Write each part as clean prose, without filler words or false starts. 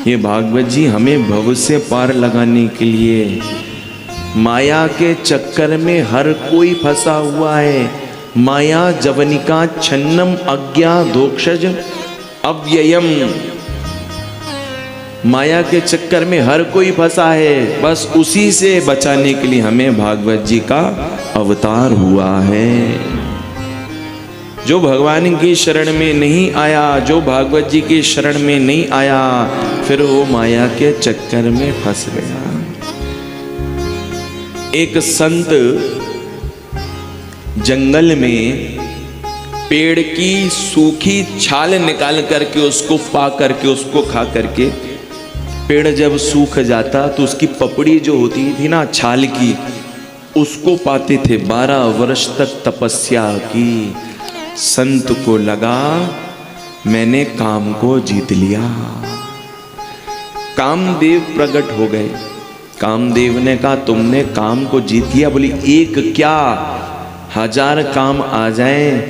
ये भागवत जी हमें भव से पार लगाने के लिए, माया के चक्कर में हर कोई फंसा हुआ है। माया जवनिका छन्नम अज्ञा दोक्षज अव्ययम। माया के चक्कर में हर कोई फंसा है, बस उसी से बचाने के लिए हमें भागवत जी का अवतार हुआ है। जो भगवान की शरण में नहीं आया, जो भागवत जी की शरण में नहीं आया, फिर वो माया के चक्कर में फंस गया। एक संत जंगल में पेड़ की सूखी छाल निकाल करके उसको पा करके उसको खा करके, पेड़ जब सूख जाता तो उसकी पपड़ी जो होती थी ना छाल की, उसको पाते थे। 12 वर्ष तक तपस्या की। संत को लगा मैंने काम को जीत लिया। कामदेव प्रकट हो गए। कामदेव ने कहा तुमने काम को जीत लिया। बोली एक क्या, 1000 काम आ जाएं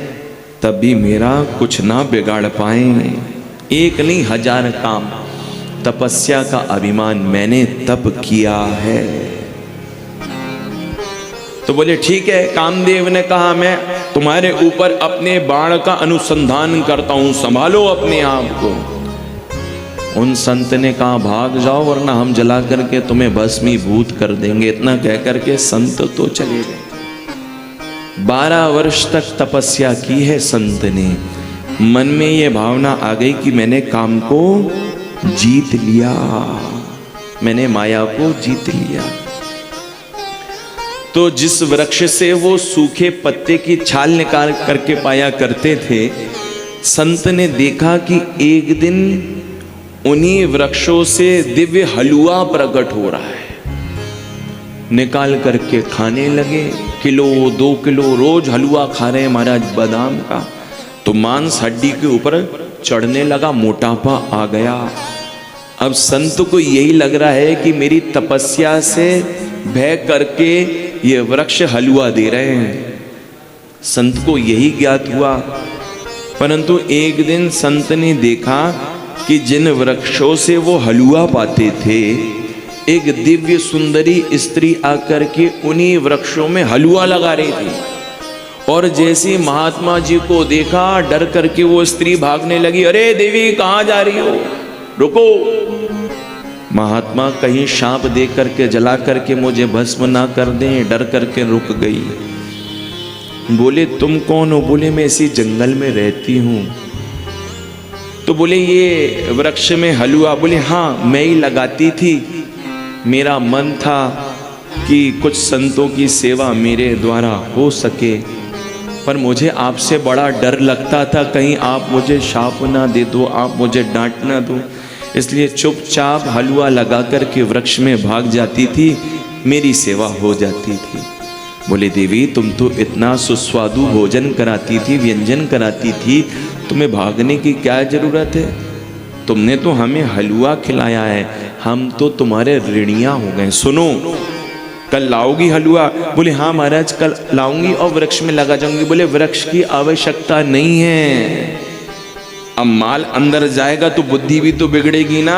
तब भी मेरा कुछ ना बिगाड़ पाए। एक नहीं 1000 काम। तपस्या का अभिमान मैंने तब किया है। तो बोले ठीक है। कामदेव ने कहा मैं तुम्हारे ऊपर अपने बाण का अनुसंधान करता हूं, संभालो अपने आप को। उन संत ने कहा भाग जाओ वरना हम जला करके तुम्हें भस्मीभूत कर देंगे। इतना कह करके संत तो चले गए। 12 वर्ष तक तपस्या की है संत ने। मन में ये भावना आ गई कि मैंने काम को जीत लिया, मैंने माया को जीत लिया। तो जिस वृक्ष से वो सूखे पत्ते की छाल निकाल करके पाया करते थे, संत ने देखा कि एक दिन उन्हीं वृक्षों से दिव्य हलवा प्रकट हो रहा है। निकाल करके खाने लगे। किलो 2 किलो रोज हलवा खा रहे हैं महाराज बादाम का। तो मांस हड्डी के ऊपर चढ़ने लगा, मोटापा आ गया। अब संत को यही लग रहा है कि मेरी तपस्या से भय करके ये वृक्ष हलवा दे रहे हैं। संत को यही ज्ञात हुआ। परंतु एक दिन संत ने देखा कि जिन वृक्षों से वो हलवा पाते थे, एक दिव्य सुंदरी स्त्री आकर के उन्हीं वृक्षों में हलवा लगा रही थी। और जैसे महात्मा जी को देखा, डर करके वो स्त्री भागने लगी। अरे देवी कहाँ जा रही हो, रुको। महात्मा कहीं शाप दे करके जला करके मुझे भस्म ना कर दें, डर करके रुक गई। बोले तुम कौन हो? बोले मैं इसी जंगल में रहती हूँ। तो बोले ये वृक्ष में हलवा? बोले हाँ मैं ही लगाती थी। मेरा मन था कि कुछ संतों की सेवा मेरे द्वारा हो सके, पर मुझे आपसे बड़ा डर लगता था कहीं आप मुझे शाप ना दे दो, आप मुझे डांट ना दो, इसलिए चुपचाप हलवा लगा करके वृक्ष में भाग जाती थी, मेरी सेवा हो जाती थी। बोले देवी तुम तो इतना सुस्वादु भोजन कराती थी, व्यंजन कराती थी, तुम्हें भागने की क्या जरूरत है? तुमने तो हमें हलवा खिलाया है, हम तो तुम्हारे ऋणिया हो गए। सुनो कल लाओगी हलवा? बोले हाँ महाराज कल लाऊंगी और वृक्ष में लगा जाऊंगी। बोले वृक्ष की आवश्यकता नहीं है। अब माल अंदर जाएगा तो बुद्धि भी तो बिगड़ेगी ना।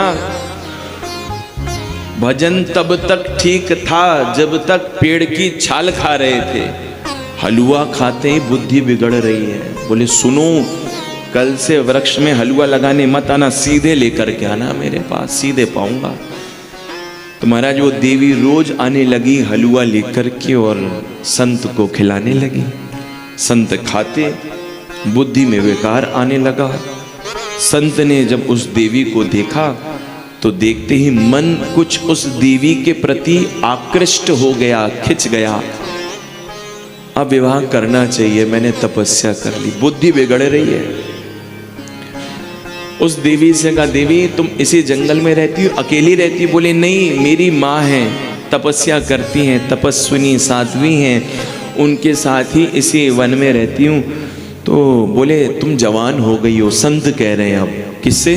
भजन तब तक ठीक था जब तक पेड़ की छाल खा रहे थे, हलवा खाते ही बुद्धि बिगड़ रही है। बोले सुनो कल से वृक्ष में हलवा लगाने मत आना, सीधे लेकर के आना मेरे पास, सीधे पाऊंगा। तो महाराज वो देवी रोज आने लगी हलवा लेकर के और संत को खिलाने लगी। संत खाते, बुद्धि में विकार आने लगा। संत ने जब उस देवी को देखा तो देखते ही मन कुछ उस देवी के प्रति आकृष्ट हो गया, खिंच गया। अब विवाह करना चाहिए, मैंने तपस्या कर ली, बुद्धि बिगड़ रही है। उस देवी से कहा देवी तुम इसी जंगल में रहती हो, अकेली रहती हो? बोले नहीं मेरी माँ है, तपस्या करती हैं, तपस्विनी साध्वी हैं, उनके साथ ही इसी वन में रहती हूँ। तो बोले तुम जवान हो गई हो, संत कह रहे हैं। अब किससे?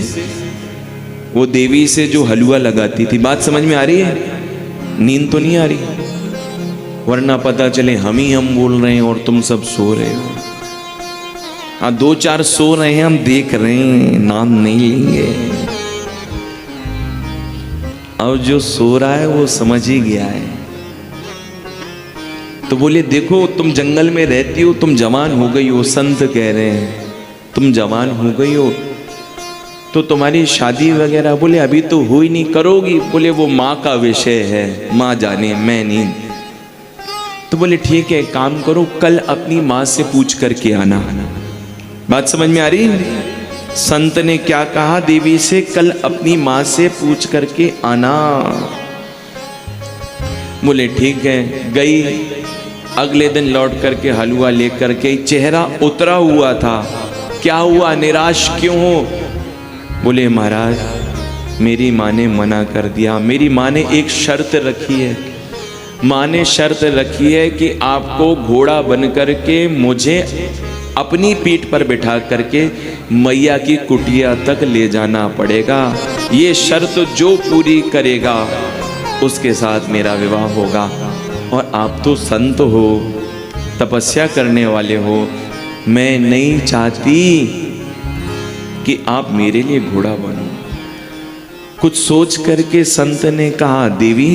वो देवी से जो हलवा लगाती थी। बात समझ में आ रही है? नींद तो नहीं आ रही, वरना पता चले हम बोल रहे हैं और तुम सब सो रहे हो। हाँ 2-4 सो रहे हैं, हम देख रहे हैं, नाम नहीं लेंगे। अब जो सो रहा है वो समझ ही गया है। तो बोले देखो तुम जंगल में रहती हो, तुम जवान हो गई हो, संत कह रहे हैं तुम जवान हो गई हो, तो तुम्हारी शादी वगैरह, बोले अभी तो हो ही नहीं, करोगी? बोले वो माँ का विषय है, माँ जाने, मैं नहीं। तो बोले ठीक है, काम करो, कल अपनी माँ से पूछ करके आना। बात समझ में आ रही? संत ने क्या कहा देवी से? कल अपनी माँ से पूछ करके आना। बोले ठीक है, गई। अगले दिन लौट करके हलवा लेकर के, चेहरा उतरा हुआ था। क्या हुआ, निराश क्यों हो? बोले महाराज मेरी माँ ने मना कर दिया, मेरी माँ ने एक शर्त रखी है। माँ ने शर्त रखी है कि आपको घोड़ा बन करके मुझे अपनी पीठ पर बिठा करके मैया की कुटिया तक ले जाना पड़ेगा। ये शर्त जो पूरी करेगा उसके साथ मेरा विवाह होगा। और आप तो संत हो, तपस्या करने वाले हो, मैं नहीं चाहती कि आप मेरे लिए घोड़ा बनो। कुछ सोच करके संत ने कहा देवी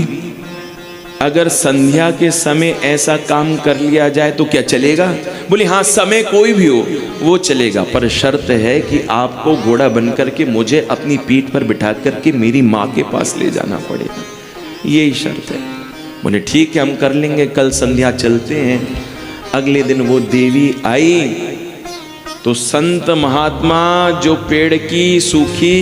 अगर संध्या के समय ऐसा काम कर लिया जाए तो क्या चलेगा? बोले हाँ, समय कोई भी हो वो चलेगा, पर शर्त है कि आपको घोड़ा बन करके मुझे अपनी पीठ पर बिठा करके मेरी माँ के पास ले जाना पड़ेगा, यही शर्त है। बोले ठीक है, हम कर लेंगे, कल संध्या चलते हैं। अगले दिन वो देवी आई तो संत महात्मा जो पेड़ की सूखी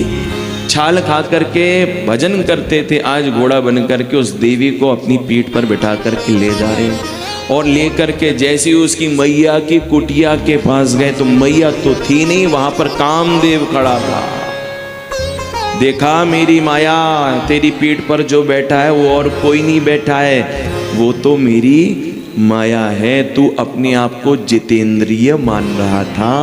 छाल खा करके भजन करते थे, आज घोड़ा बन करके उस देवी को अपनी पीठ पर बिठा करके ले जा रहे हैं। और ले करके जैसे ही उसकी मैया की कुटिया के पास गए तो मैया तो थी नहीं, वहां पर कामदेव खड़ा था। देखा मेरी माया, तेरी पीठ पर जो बैठा है वो और कोई नहीं बैठा है, वो तो मेरी माया है, तू अपने आप को जितेंद्रिय मान रहा था।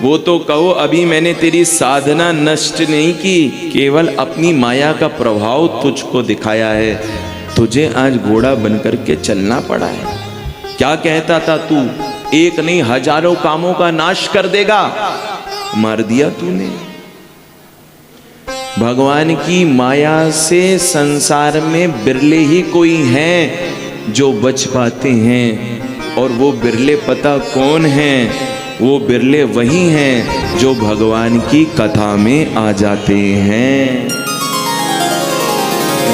वो तो कहो अभी मैंने तेरी साधना नष्ट नहीं की, केवल अपनी माया का प्रभाव तुझको दिखाया है, तुझे आज घोड़ा बनकर के चलना पड़ा है। क्या कहता था तू, एक नहीं हजारों कामों का नाश कर देगा, मार दिया तूने। भगवान की माया से संसार में बिरले ही कोई हैं जो बच पाते हैं, और वो बिरले पता कौन हैं? वो बिरले वही हैं जो भगवान की कथा में आ जाते हैं।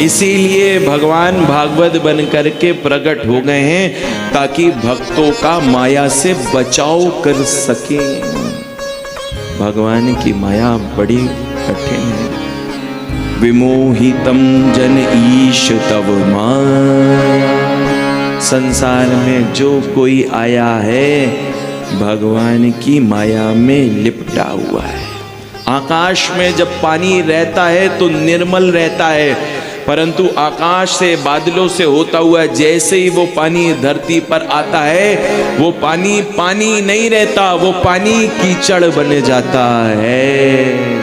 इसीलिए भगवान भागवत बन करके प्रकट हो गए हैं ताकि भक्तों का माया से बचाव कर सके। भगवान की माया बड़ी कठिन है। विमोहितम जन ईश तव माया, संसार में जो कोई आया है भगवान की माया में लिपटा हुआ है। आकाश में जब पानी रहता है तो निर्मल रहता है, परंतु आकाश से बादलों से होता हुआ जैसे ही वो पानी धरती पर आता है, वो पानी पानी नहीं रहता, वो पानी कीचड़ बन जाता है।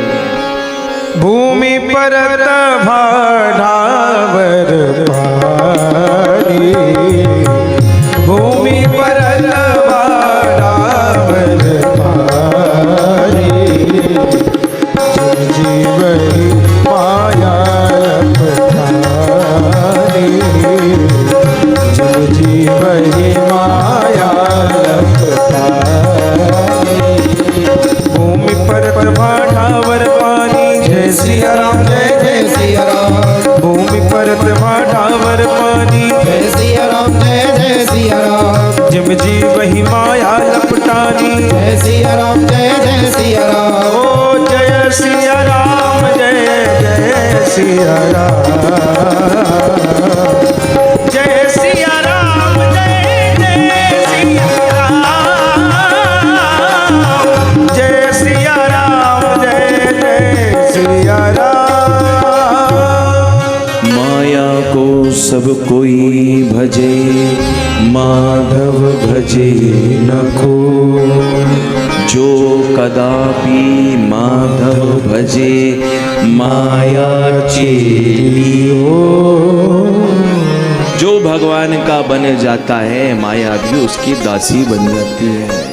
भूमि परत भाढ़ावर पारी, भूमि परत भाढ़ावर पारी, जीवही माया पठारी, जीवही माया पठारी। भूमि परत भाढ़ावर जय सिया राम, जय सिया राम। भूमि परत भाढ़ावर पानी, जय सिया राम, जय सिया राम। जिम जी वही माया लपटानी, जय सिया राम, जय सिया राम। ओ जय सिया राम, जय सिया राम, जय सिया राम, जय सिया राम, जय सिया राम, जय सिया राम। माया को सब कोई भजे, माधव भजे न को, जो कदापि माधव भजे माया चेली हो। जो भगवान का बन जाता है माया भी उसकी दासी बन जाती है।